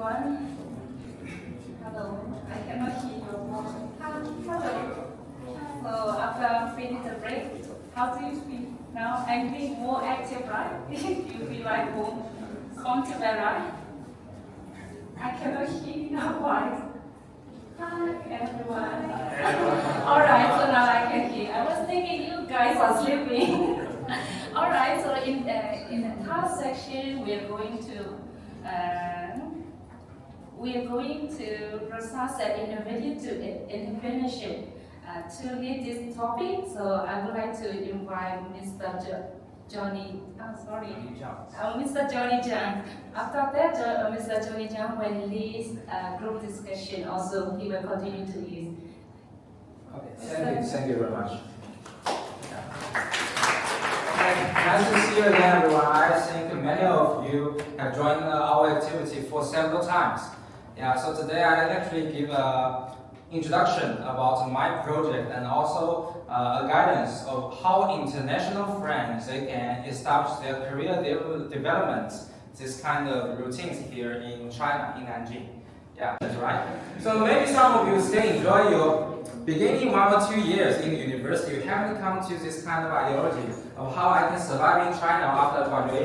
everyone. Hello, I cannot hear your voice. Hello. So after finishing the break, how do you feel now? I'm being more active, right? You feel like more comfortable, right? I cannot hear your voice. Hi everyone. Alright, so now I can hear. I was thinking you guys are sleeping. Alright, so in the task section we are going to process an individual to entrepreneurship to lead this topic. So I would like to invite Mr. Johnny. Mr. Johnny Jiang. After that, Mr. Johnny Jiang will lead group discussion. Also, he will continue to lead. Okay, thank you very much. Nice to see you again, everyone. I think many of you have joined our activity for several times. So today I actually give an introduction about my project and also a guidance of how international friends they can establish their career development, this kind of routines here in China, in Nanjing. That's right. So maybe some of you still enjoy your beginning 1 or 2 years in the university. You haven't come to this kind of ideology of how I can survive in China after graduation.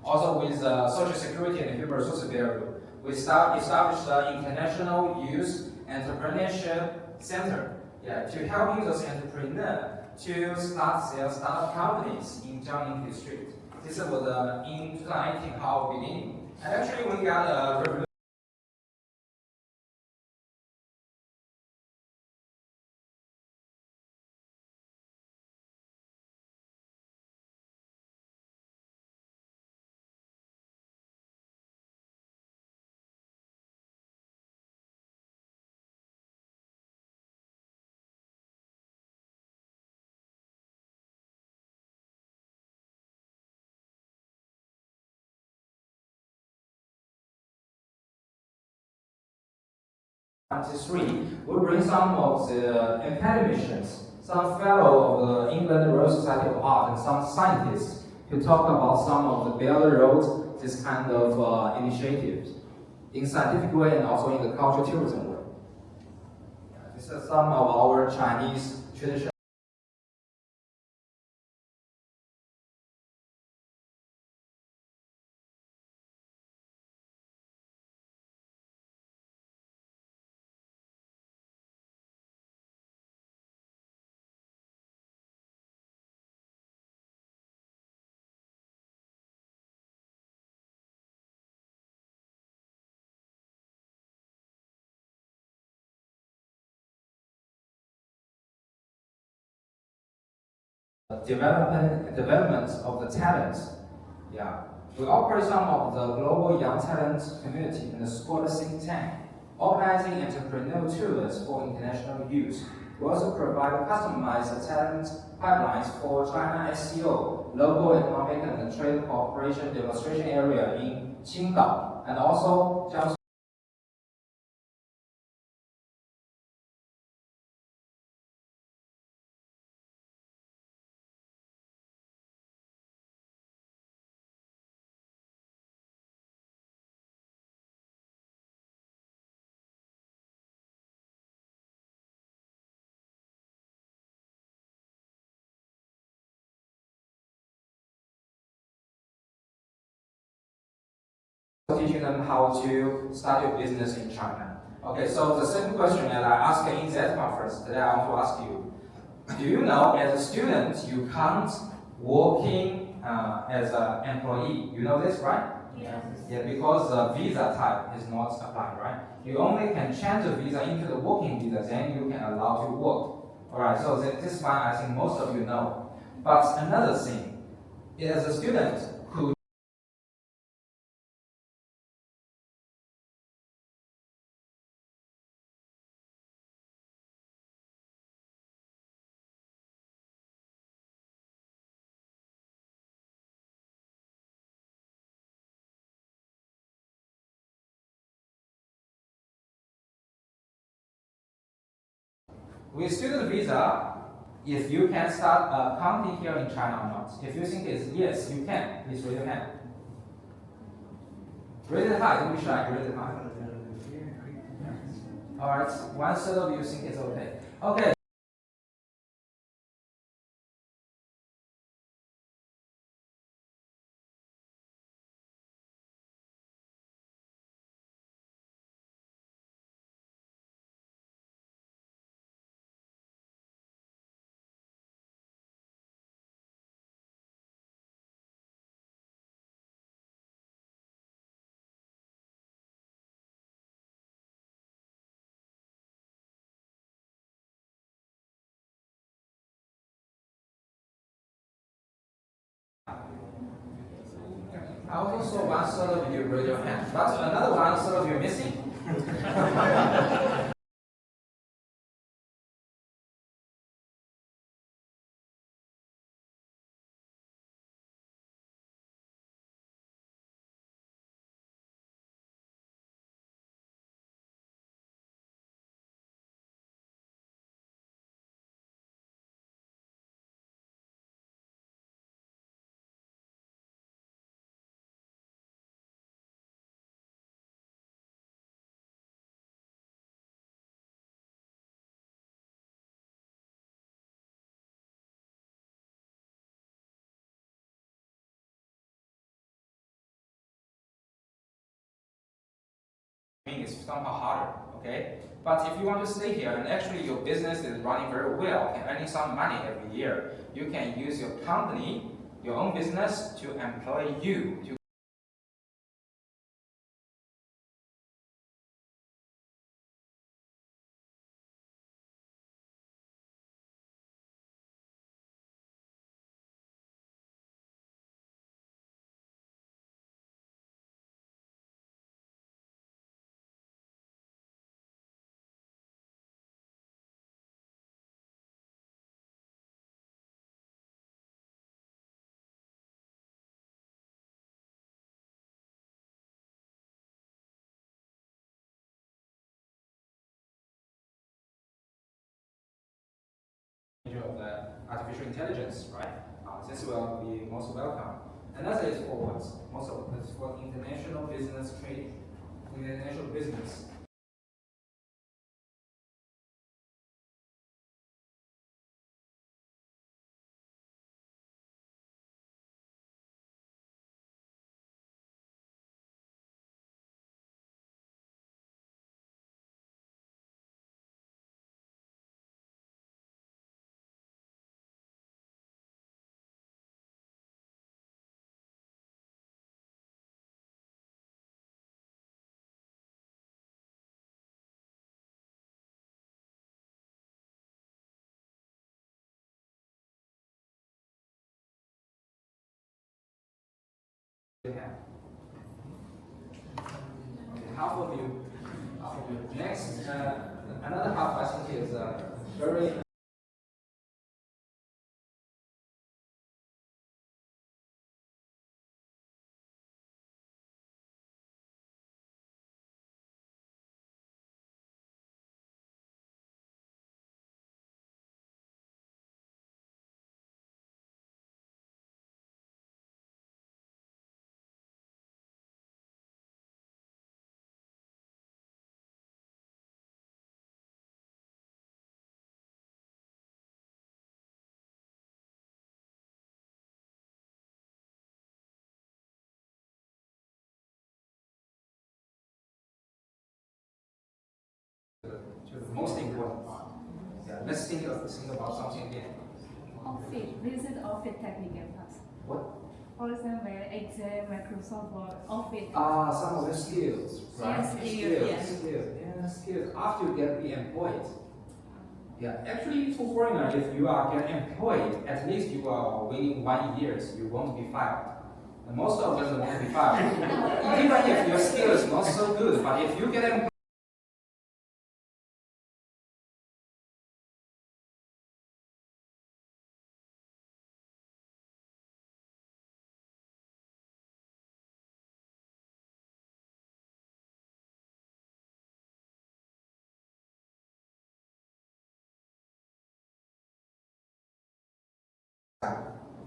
Also with social security and human resources bureau, we established the International Youth Entrepreneurship Center to help youth entrepreneurs to start their startup companies in Jiang Wenjie district. This was in 2018 our beginning. And actually we got a revolution. We bring some of the academicians, some fellow of the England Royal Society of Art, and some scientists to talk about some of the Belt and Road, this kind of initiatives in scientific way and also in the cultural tourism way. These are some of our Chinese traditions. Development of the talents. We operate some of the global young talent community and the scholar think tank, organizing entrepreneurial tours for international youth. We also provide customized talent pipelines for China SCO, local economic and trade cooperation demonstration area in Qingdao, and also Jiangsu. Teaching them how to start your business in China. Okay, so the second question that I asked in that conference, today I want to ask you, do you know as a student you can't working as an employee? You know this, right? Yes. Yeah, because the visa type is not applied, right? You only can change the visa into the working visa, then you can allow to work. Alright, so this one I think most of you know. But another thing, as a student who with student visa, if you can start a company here in China or not. If you think it's yes, you can. Please raise your hand. Raise it high, don't be shy, raise it high. Alright, 1/3 of you think it's okay. Okay. I also saw 1/3 of you raise your hand, but another 1/3 of you missing. It's somehow harder, okay? But if you want to stay here and actually your business is running very well and earning some money every year, you can use your company, your own business to employ you to of the artificial intelligence, right? This will be most welcome. Another is for what? Most of it is for international business trading, international business. Half of you, half of you. Next, another half I think is very to the most important part. Yeah, let's think about something again. Outfit, visit outfit technique and pass. What? For example, Excel, Microsoft Word, Office. Some of the skills, right? Skills. After you get be employed. Yeah, actually for foreigner, if you are get employed, at least you are within 1 year, you won't be fired. And most of them won't be fired. Even if your skill is not so good, but if you get employed,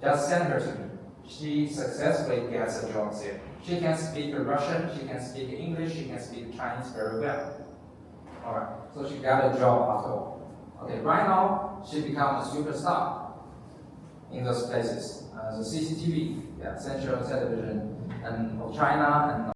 just send her to me. She successfully gets a job there. She can speak Russian, she can speak English, she can speak Chinese very well. Alright, so she got a job after all. Okay, right now she become a superstar in those places. The CCTV, yeah, Central Television, and of China, and